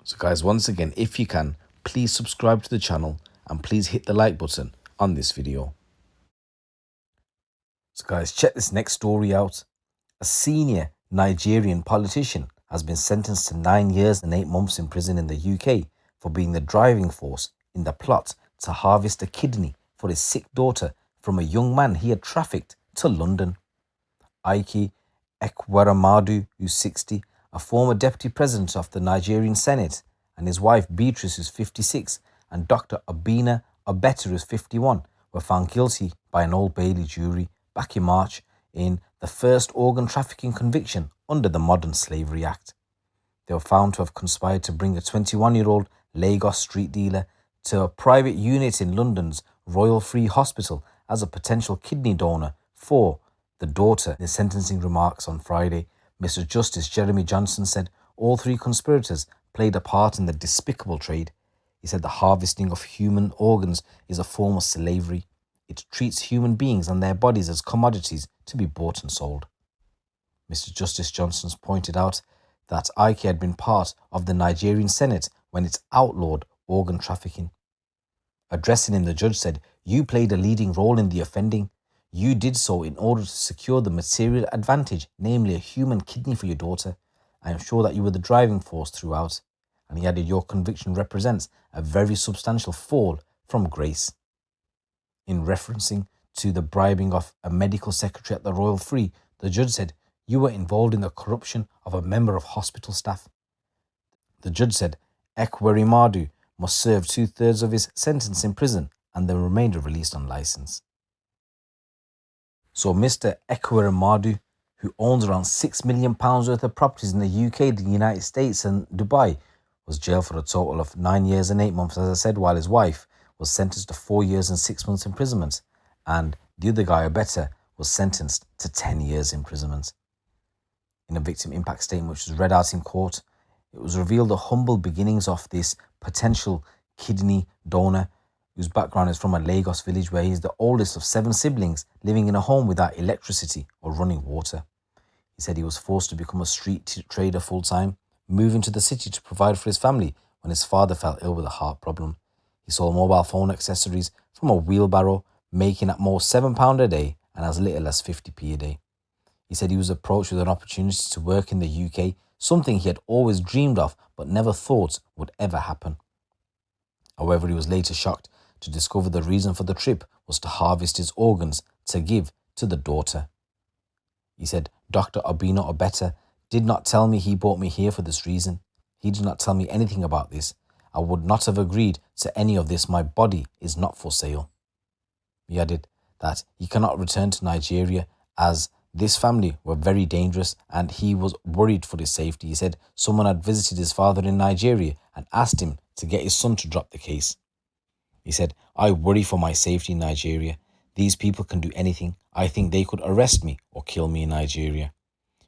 So guys, once again, if you can, please subscribe to the channel and please hit the like button on this video. So guys, check this next story out. A senior Nigerian politician has been sentenced to 9 years and 8 months in prison in the UK for being the driving force in the plot to harvest a kidney for his sick daughter from a young man he had trafficked to London. Ike Ekweremadu, who's 60, a former deputy president of the Nigerian Senate, and his wife Beatrice, who's 56, and Dr Obinna Obeta, who's 51, were found guilty by an Old Bailey jury back in March in the first organ trafficking conviction under the Modern Slavery Act. They were found to have conspired to bring a 21-year-old Lagos street dealer to a private unit in London's Royal Free Hospital as a potential kidney donor for the daughter. In his sentencing remarks on Friday, Mr. Justice Jeremy Johnson said all three conspirators played a part in the despicable trade. He said the harvesting of human organs is a form of slavery. It treats human beings and their bodies as commodities to be bought and sold. Mr. Justice Johnson pointed out that Ike had been part of the Nigerian Senate when it outlawed organ trafficking. Addressing him, the judge said, "You played a leading role in the offending. You did so in order to secure the material advantage, namely a human kidney for your daughter. I am sure that you were the driving force throughout." And he added, "Your conviction represents a very substantial fall from grace." In referencing to the bribing of a medical secretary at the Royal Free, the judge said, "You were involved in the corruption of a member of hospital staff." The judge said Ekweremadu must serve 2/3 of his sentence in prison and the remainder released on license. So Mr. Ekweremadu, who owns around £6 million worth of properties in the UK, the United States and Dubai, was jailed for a total of 9 years and 8 months, as I said, while his wife was sentenced to 4 years and 6 months imprisonment, and the other guy, Obeta, was sentenced to 10 years imprisonment. In a victim impact statement which was read out in court, it was revealed the humble beginnings of this potential kidney donor, whose background is from a Lagos village where he is the oldest of 7 siblings living in a home without electricity or running water. He said he was forced to become a street trader full-time, moving to the city to provide for his family when his father fell ill with a heart problem. He sold mobile phone accessories from a wheelbarrow, making at most £7 a day and as little as 50p a day. He said he was approached with an opportunity to work in the UK, something he had always dreamed of but never thought would ever happen. However, he was later shocked to discover the reason for the trip was to harvest his organs to give to the daughter. He said, "Dr Obinna Obeta did not tell me he brought me here for this reason. He did not tell me anything about this. I would not have agreed to any of this. My body is not for sale." He added that he cannot return to Nigeria as this family were very dangerous and he was worried for his safety. He said someone had visited his father in Nigeria and asked him to get his son to drop the case. He said, "I worry for my safety in Nigeria. These people can do anything. I think they could arrest me or kill me in Nigeria."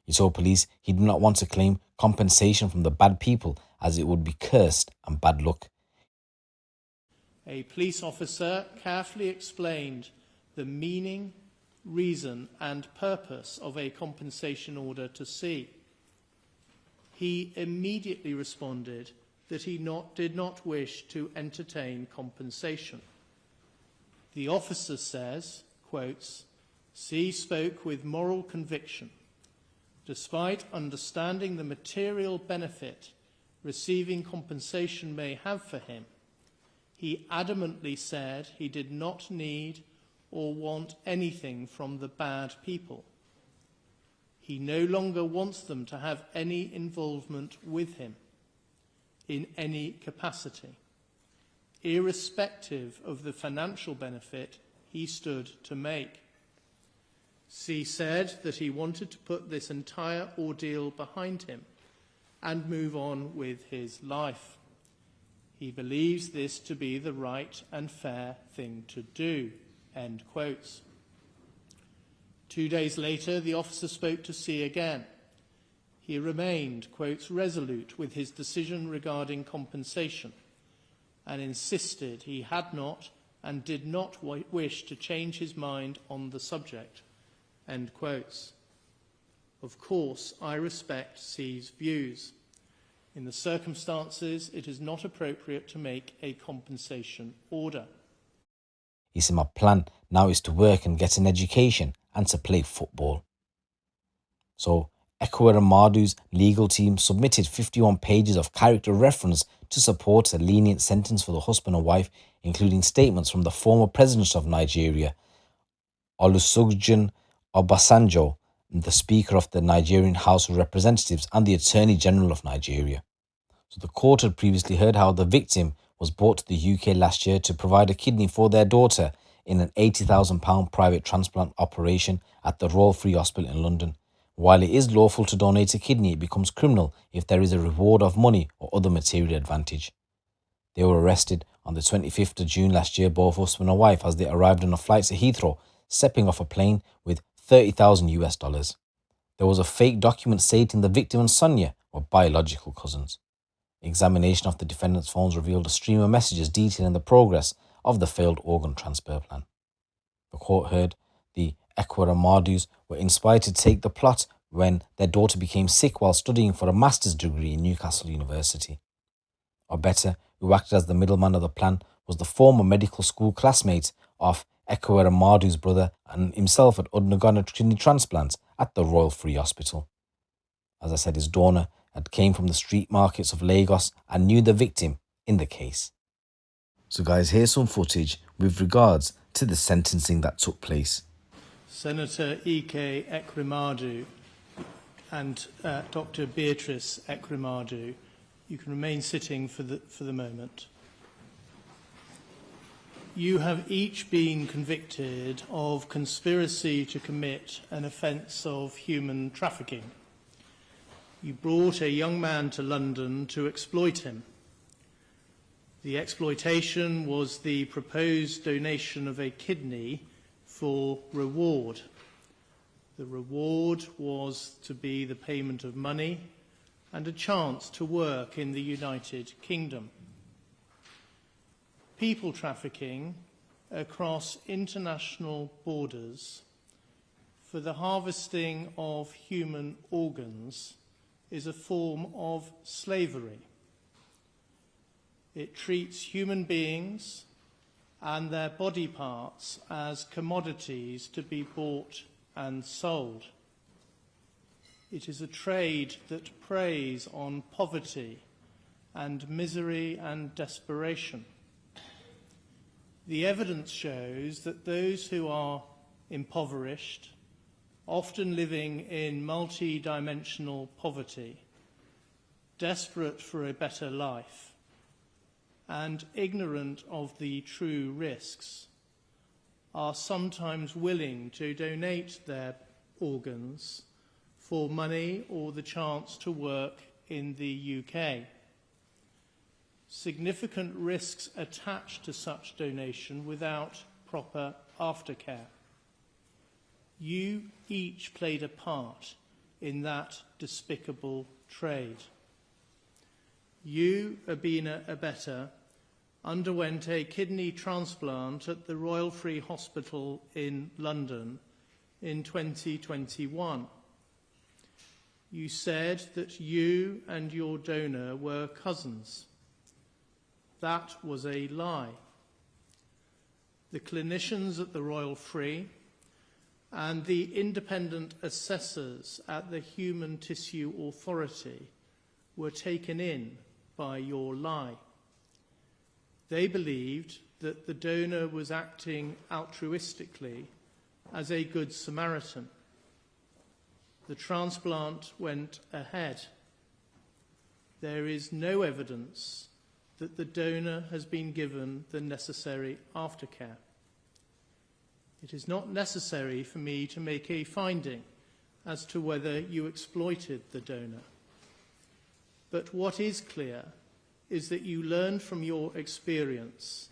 He told police he did not want to claim compensation from the bad people as it would be cursed and bad luck. A police officer carefully explained the meaning, reason and purpose of a compensation order to C. He immediately responded that he did not wish to entertain compensation. The officer says, quotes, "C spoke with moral conviction. Despite understanding the material benefit receiving compensation may have for him, he adamantly said he did not need or want anything from the bad people. He no longer wants them to have any involvement with him in any capacity, irrespective of the financial benefit he stood to make." C said that he wanted to put this entire ordeal behind him and move on with his life. He believes this to be the right and fair thing to do, end quotes. 2 days later, the officer spoke to C again. He remained, quotes, resolute with his decision regarding compensation and insisted he had not and did not wish to change his mind on the subject, end quotes. Of course, I respect C's views. In the circumstances, it is not appropriate to make a compensation order. He said, my plan now is to work and get an education and to play football. So Ekweremadu's legal team submitted 51 pages of character reference to support a lenient sentence for the husband and wife, including statements from the former president of Nigeria, Olusegun Obasanjo, the Speaker of the Nigerian House of Representatives and the Attorney General of Nigeria. So the court had previously heard how the victim was brought to the UK last year to provide a kidney for their daughter in an £80,000 private transplant operation at the Royal Free Hospital in London. While it is lawful to donate a kidney, it becomes criminal if there is a reward of money or other material advantage. They were arrested on the 25th of June last year, both husband and wife, as they arrived on a flight to Heathrow, stepping off a plane with $30,000. There was a fake document stating the victim and Sonia were biological cousins. Examination of the defendant's phones revealed a stream of messages detailing the progress of the failed organ transfer plan. The court heard the Ekweremadus were inspired to take the plot when their daughter became sick while studying for a master's degree in Newcastle University. Obeta, who acted as the middleman of the plan, was the former medical school classmate of Ekweremadu's brother and himself had undergone a kidney transplant at the Royal Free Hospital. As I said, his donor had came from the street markets of Lagos and knew the victim in the case. So guys, here's some footage with regards to the sentencing that took place. Senator Ike Ekweremadu and Dr Beatrice Ekweremadu, you can remain sitting for the moment. You have each been convicted of conspiracy to commit an offence of human trafficking. You brought a young man to London to exploit him. The exploitation was the proposed donation of a kidney for reward. The reward was to be the payment of money and a chance to work in the United Kingdom. People trafficking across international borders for the harvesting of human organs is a form of slavery. It treats human beings and their body parts as commodities to be bought and sold. It is a trade that preys on poverty and misery and desperation. The evidence shows that those who are impoverished, often living in multi-dimensional poverty, desperate for a better life, and ignorant of the true risks, are sometimes willing to donate their organs for money or the chance to work in the UK. Significant risks attached to such donation without proper aftercare. You each played a part in that despicable trade. You, Obinna Obeta, underwent a kidney transplant at the Royal Free Hospital in London in 2021. You said that you and your donor were cousins. That was a lie. The clinicians at the Royal Free and the independent assessors at the Human Tissue Authority were taken in by your lie. They believed that the donor was acting altruistically as a good Samaritan. The transplant went ahead. There is no evidence that the donor has been given the necessary aftercare. It is not necessary for me to make a finding as to whether you exploited the donor. But what is clear is that you learned from your experience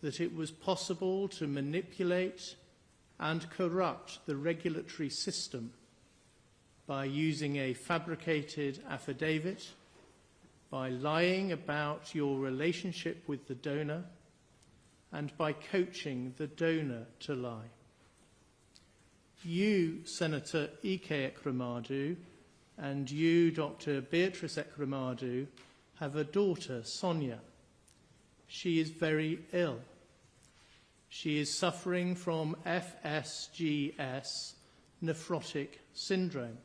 that it was possible to manipulate and corrupt the regulatory system by using a fabricated affidavit, by lying about your relationship with the donor, and by coaching the donor to lie. You, Senator Ike Ekweremadu, and you, Dr Beatrice Ekweremadu, have a daughter, Sonia. She is very ill. She is suffering from FSGS, nephrotic syndrome.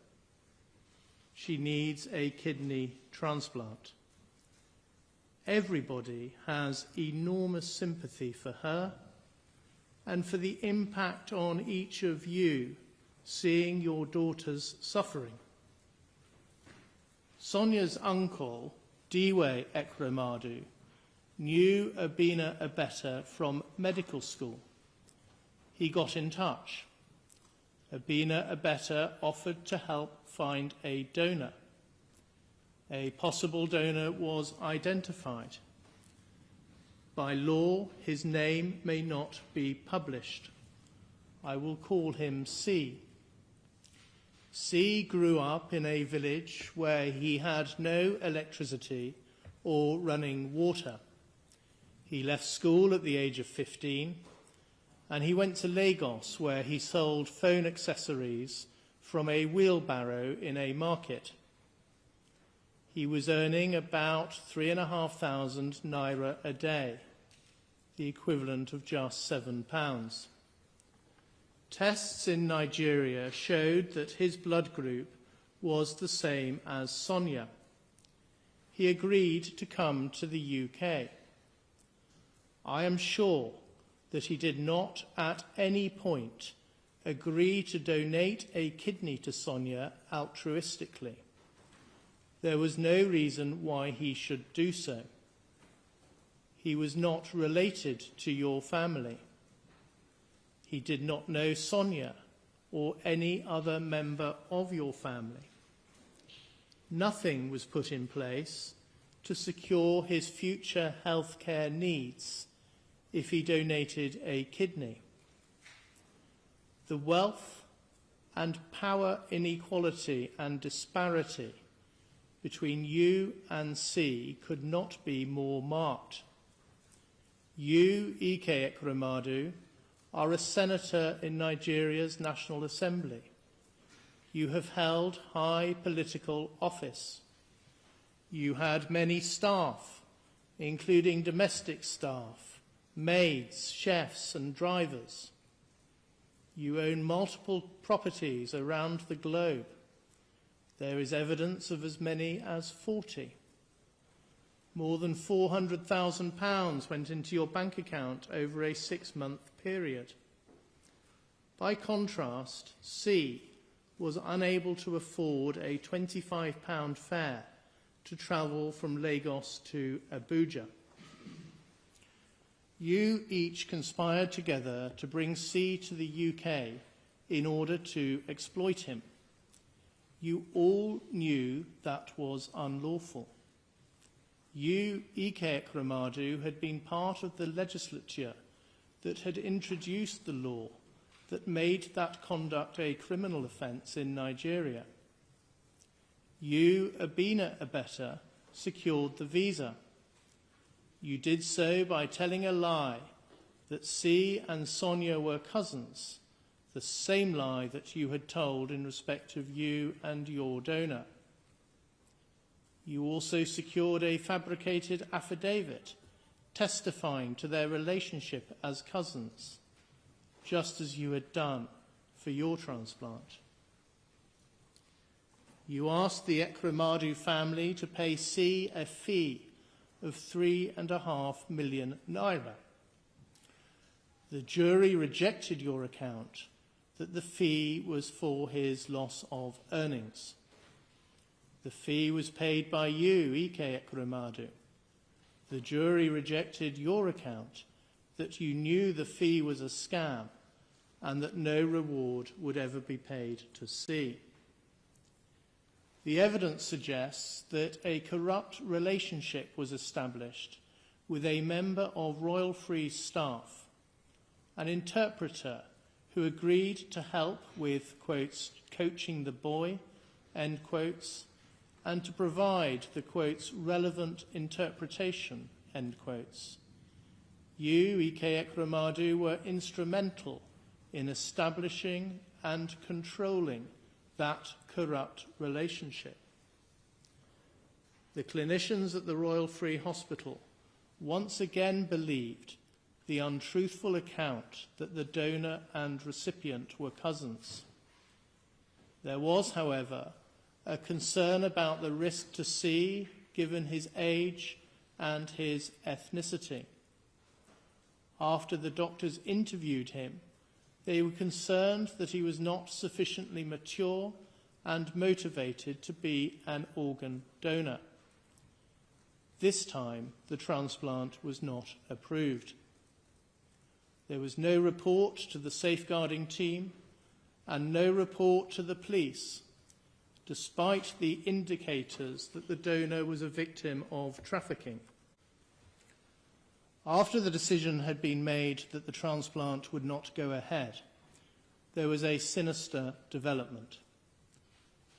She needs a kidney transplant. Everybody has enormous sympathy for her and for the impact on each of you seeing your daughter's suffering. Sonia's uncle, Dr Ekweremadu, knew Obinna Obeta from medical school. He got in touch. Obinna Obeta offered to help find a donor. A possible donor was identified. By law, his name may not be published. I will call him C. C grew up in a village where he had no electricity or running water. He left school at the age of 15, and he went to Lagos, where he sold phone accessories from a wheelbarrow in a market. He was earning about 3,500 naira a day, the equivalent of just £7. Tests in Nigeria showed that his blood group was the same as Sonia. He agreed to come to the UK. I am sure that he did not at any point agree to donate a kidney to Sonia altruistically. There was no reason why he should do so. He was not related to your family. He did not know Sonia or any other member of your family. Nothing was put in place to secure his future healthcare needs if he donated a kidney. The wealth and power inequality and disparity between you and C could not be more marked. You, Ike Ekweremadu, are a senator in Nigeria's National Assembly. You have held high political office. You had many staff, including domestic staff, maids, chefs, and drivers. You own multiple properties around the globe. There is evidence of as many as 40. More than £400,000 went into your bank account over a 6-month period. By contrast, C was unable to afford a £25 fare to travel from Lagos to Abuja. You each conspired together to bring C to the UK in order to exploit him. You all knew that was unlawful. You, Ike Ekweremadu, had been part of the legislature that had introduced the law that made that conduct a criminal offence in Nigeria. You, Obinna Obeta, secured the visa. You did so by telling a lie that C and Sonia were cousins, the same lie that you had told in respect of you and your donor. You also secured a fabricated affidavit testifying to their relationship as cousins, just as you had done for your transplant. You asked the Ekweremadu family to pay C a fee of 3.5 million naira. The jury rejected your account that the fee was for his loss of earnings. The fee was paid by you, Ike Ekweremadu. The jury rejected your account that you knew the fee was a scam and that no reward would ever be paid to C. The evidence suggests that a corrupt relationship was established with a member of Royal Free staff, an interpreter who agreed to help with, quotes, coaching the boy, end quotes, and to provide the, quotes, relevant interpretation, end quotes. You, Ike Ekweremadu, were instrumental in establishing and controlling that corrupt relationship. The clinicians at the Royal Free Hospital once again believed the untruthful account that the donor and recipient were cousins. There was, however, a concern about the risk to C, given his age and his ethnicity. After the doctors interviewed him, they were concerned that he was not sufficiently mature and motivated to be an organ donor. This time, the transplant was not approved. There was no report to the safeguarding team and no report to the police, despite the indicators that the donor was a victim of trafficking. After the decision had been made that the transplant would not go ahead, there was a sinister development.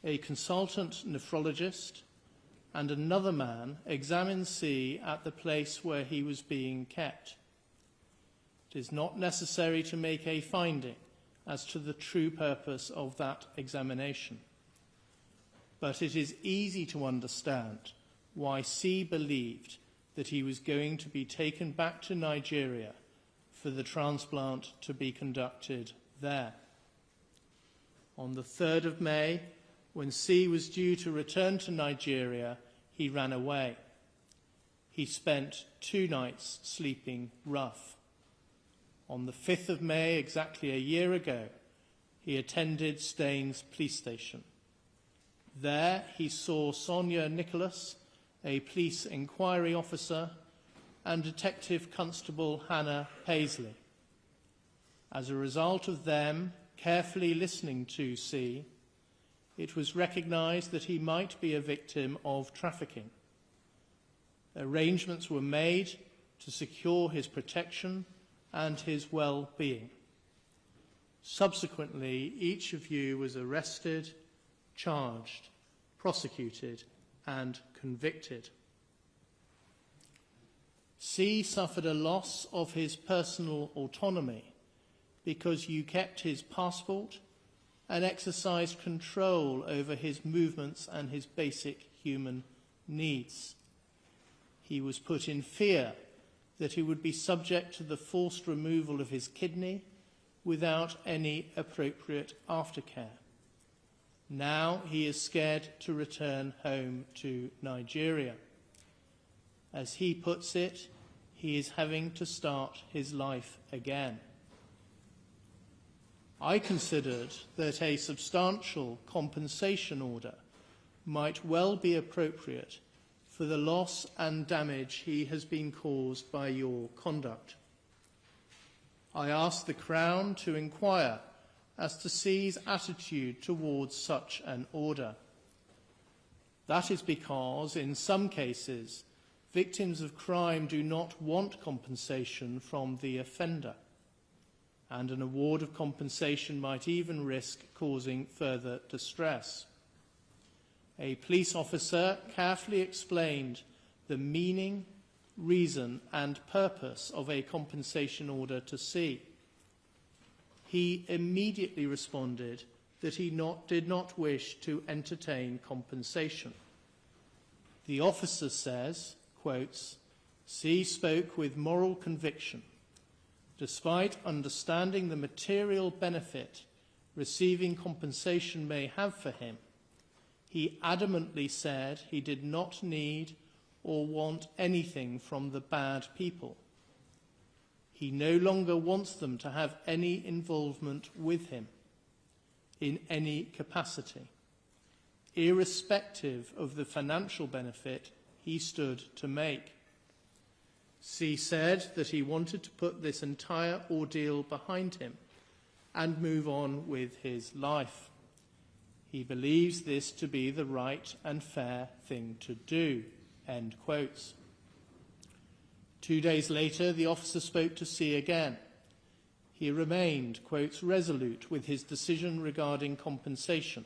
A consultant nephrologist and another man examined C at the place where he was being kept. It is not necessary to make a finding as to the true purpose of that examination, but it is easy to understand why C believed that he was going to be taken back to Nigeria for the transplant to be conducted there. On the 3rd of May, when C was due to return to Nigeria, he ran away. He spent 2 nights sleeping rough. On the 5th of May, exactly a year ago, he attended Staines police station. There he saw Sonia Nicholas, a police inquiry officer, and Detective Constable Hannah Paisley. As a result of them carefully listening to C, it was recognised that he might be a victim of trafficking. Arrangements were made to secure his protection and his well-being. Subsequently, each of you was arrested, charged, prosecuted, and convicted. C suffered a loss of his personal autonomy because you kept his passport and exercised control over his movements and his basic human needs. He was put in fear that he would be subject to the forced removal of his kidney without any appropriate aftercare. Now he is scared to return home to Nigeria. As he puts it, he is having to start his life again. I considered that a substantial compensation order might well be appropriate for the loss and damage he has been caused by your conduct. I asked the Crown to inquire as to C's attitude towards such an order. That is because, in some cases, victims of crime do not want compensation from the offender, and an award of compensation might even risk causing further distress. A police officer carefully explained the meaning, reason, and purpose of a compensation order to C. He immediately responded that he did not wish to entertain compensation. The officer says, quotes, C spoke with moral conviction. Despite understanding the material benefit receiving compensation may have for him, he adamantly said he did not need or want anything from the bad people. He no longer wants them to have any involvement with him in any capacity, irrespective of the financial benefit he stood to make. C said that he wanted to put this entire ordeal behind him and move on with his life. He believes this to be the right and fair thing to do, end quotes. 2 days later, the officer spoke to C again. He remained, quotes, resolute with his decision regarding compensation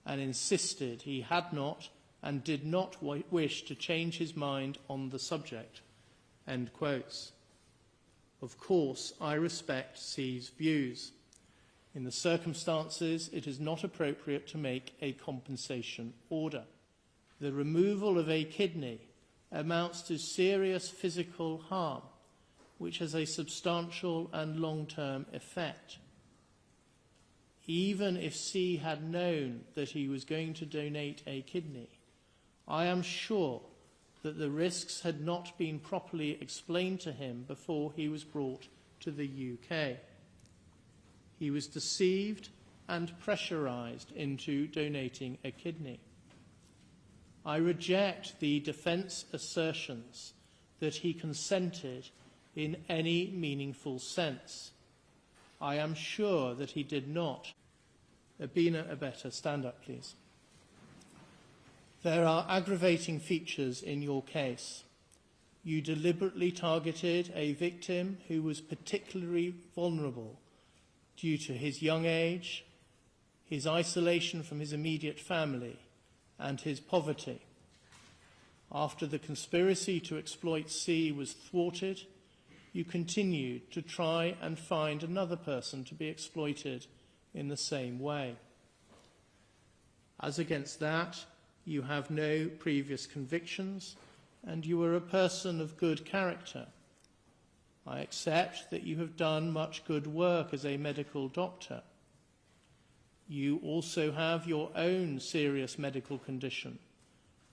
and insisted he had not and did not wish to change his mind on the subject, end quotes. Of course, I respect C's views. In the circumstances, it is not appropriate to make a compensation order. The removal of a kidney amounts to serious physical harm, which has a substantial and long-term effect. Even if C had known that he was going to donate a kidney, I am sure that the risks had not been properly explained to him before he was brought to the UK. He was deceived and pressurized into donating a kidney. I reject the defense assertions that he consented in any meaningful sense. I am sure that he did not. Obinna Obeta, stand up, please. There are aggravating features in your case. You deliberately targeted a victim who was particularly vulnerable due to his young age, his isolation from his immediate family, and his poverty. After the conspiracy to exploit C was thwarted, you continued to try and find another person to be exploited in the same way. As against that, you have no previous convictions, and you are a person of good character. I accept that you have done much good work as a medical doctor. You also have your own serious medical condition,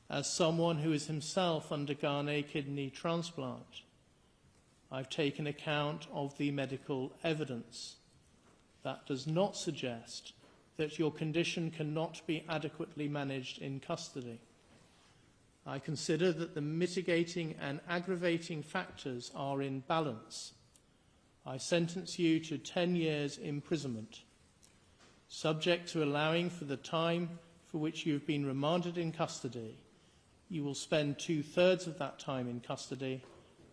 as someone who has himself undergone a kidney transplant. I've taken account of the medical evidence. That does not suggest that your condition cannot be adequately managed in custody. I consider that the mitigating and aggravating factors are in balance. I sentence you to 10 years imprisonment, subject to allowing for the time for which you have been remanded in custody. You will spend 2/3 of that time in custody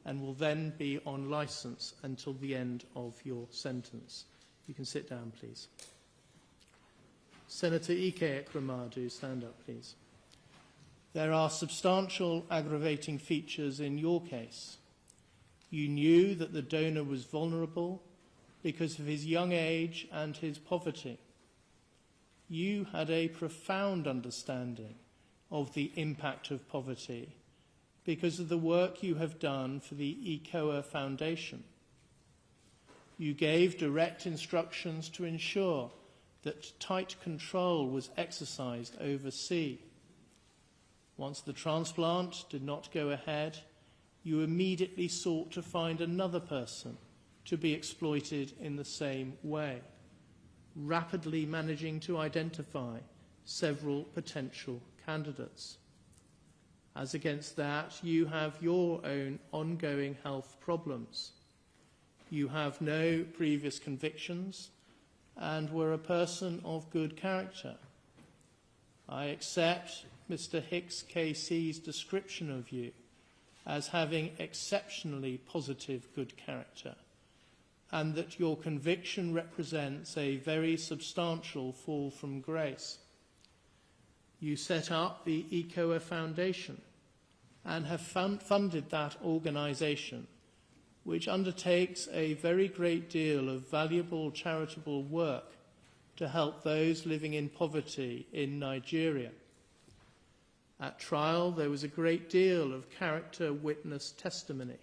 and will then be on licence until the end of your sentence. You can sit down, please. Senator Ike Ekweremadu, stand up, please. There are substantial aggravating features in your case. You knew that the donor was vulnerable because of his young age and his poverty. You had a profound understanding of the impact of poverty because of the work you have done for the ECOA Foundation. You gave direct instructions to ensure that tight control was exercised over C. Once the transplant did not go ahead, you immediately sought to find another person to be exploited in the same way, rapidly managing to identify several potential candidates. As against that, you have your own ongoing health problems. You have no previous convictions and were a person of good character. I accept Mr. Hicks KC's description of you as having exceptionally positive good character, and that your conviction represents a very substantial fall from grace. You set up the ECOA Foundation and have funded that organisation, which undertakes a very great deal of valuable charitable work to help those living in poverty in Nigeria. At trial, there was a great deal of character witness testimony,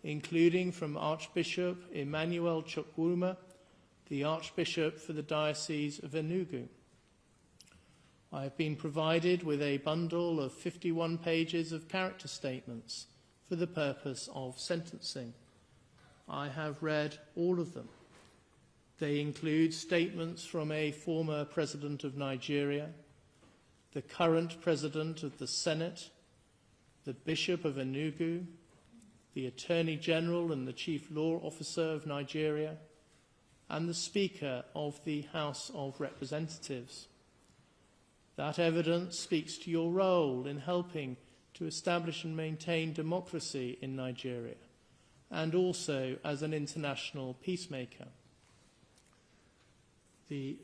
including from Archbishop Emmanuel Chukwuma, the Archbishop for the Diocese of Enugu. I have been provided with a bundle of 51 pages of character statements for the purpose of sentencing. I have read all of them. They include statements from a former president of Nigeria, the current president of the Senate, the Bishop of Enugu, the Attorney General and the Chief Law Officer of Nigeria, and the Speaker of the House of Representatives. That evidence speaks to your role in helping to establish and maintain democracy in Nigeria, and also as an international peacemaker. The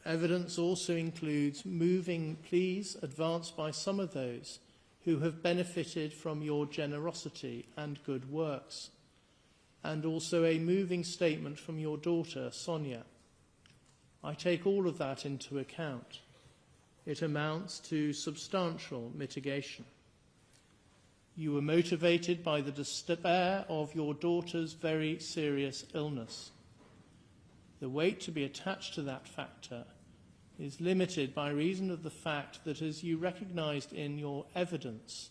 evidence also includes moving pleas advanced by some of those who have benefited from your generosity and good works, and also a moving statement from your daughter, Sonia. I take all of that into account. It amounts to substantial mitigation. You were motivated by the despair of your daughter's very serious illness. The weight to be attached to that factor is limited by reason of the fact that, as you recognized in your evidence,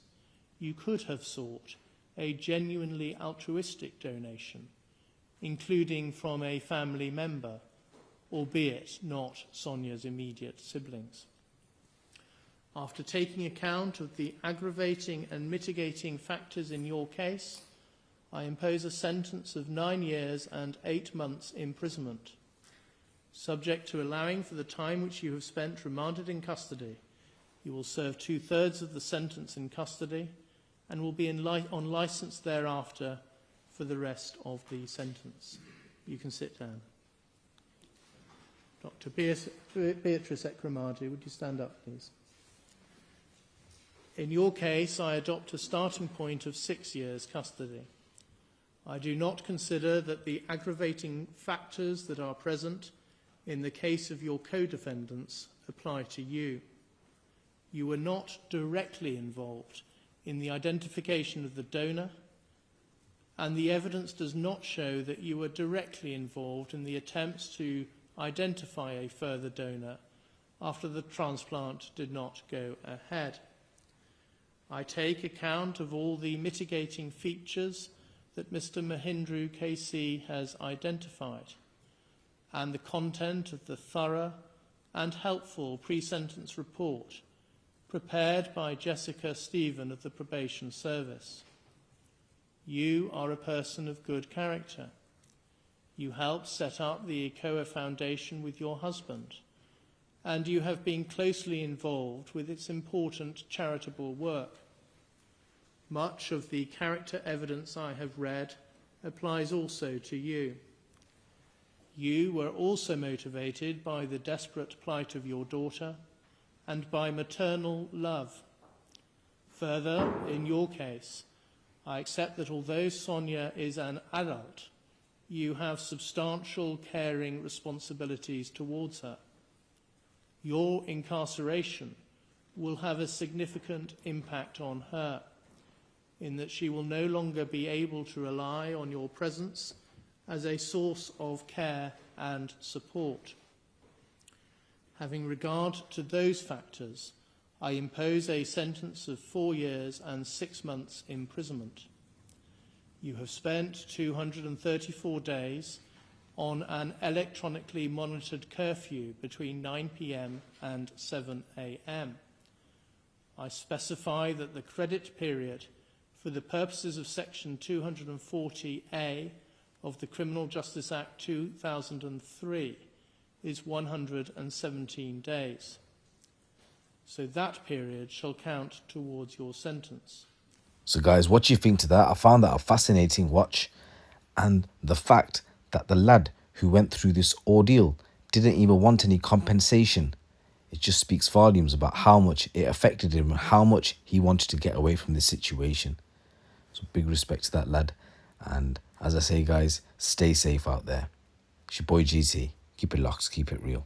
you could have sought a genuinely altruistic donation, including from a family member, albeit not Sonia's immediate siblings. After taking account of the aggravating and mitigating factors in your case, I impose a sentence of 9 years and 8 months imprisonment. Subject to allowing for the time which you have spent remanded in custody, you will serve 2/3 of the sentence in custody and will be on licence thereafter for the rest of the sentence. You can sit down. Dr. Beatrice Ekweremadu, would you stand up, please? In your case, I adopt a starting point of 6 years custody. I do not consider that the aggravating factors that are present in the case of your co-defendants apply to you. You were not directly involved in the identification of the donor, and the evidence does not show that you were directly involved in the attempts to identify a further donor after the transplant did not go ahead. I take account of all the mitigating features that Mr. Mahindra KC has identified and the content of the thorough and helpful pre-sentence report prepared by Jessica Stephen of the Probation Service. You are a person of good character. You helped set up the ECOA Foundation with your husband, and you have been closely involved with its important charitable work. Much of the character evidence I have read applies also to you. You were also motivated by the desperate plight of your daughter and by maternal love. Further, in your case, I accept that although Sonia is an adult, you have substantial caring responsibilities towards her. Your incarceration will have a significant impact on her, in that she will no longer be able to rely on your presence as a source of care and support. Having regard to those factors, I impose a sentence of 4 years and 6 months imprisonment. You have spent 234 days on an electronically monitored curfew between 9 p.m. and 7 a.m. I specify that the credit period for the purposes of Section 240A of the Criminal Justice Act 2003 is 117 days. So that period shall count towards your sentence. So guys, what do you think to that? I found that a fascinating watch, and the fact that the lad who went through this ordeal didn't even want any compensation. It just speaks volumes about how much it affected him and how much he wanted to get away from this situation. So big respect to that lad. And as I say, guys, stay safe out there. It's your boy GC. Keep it locked, keep it real.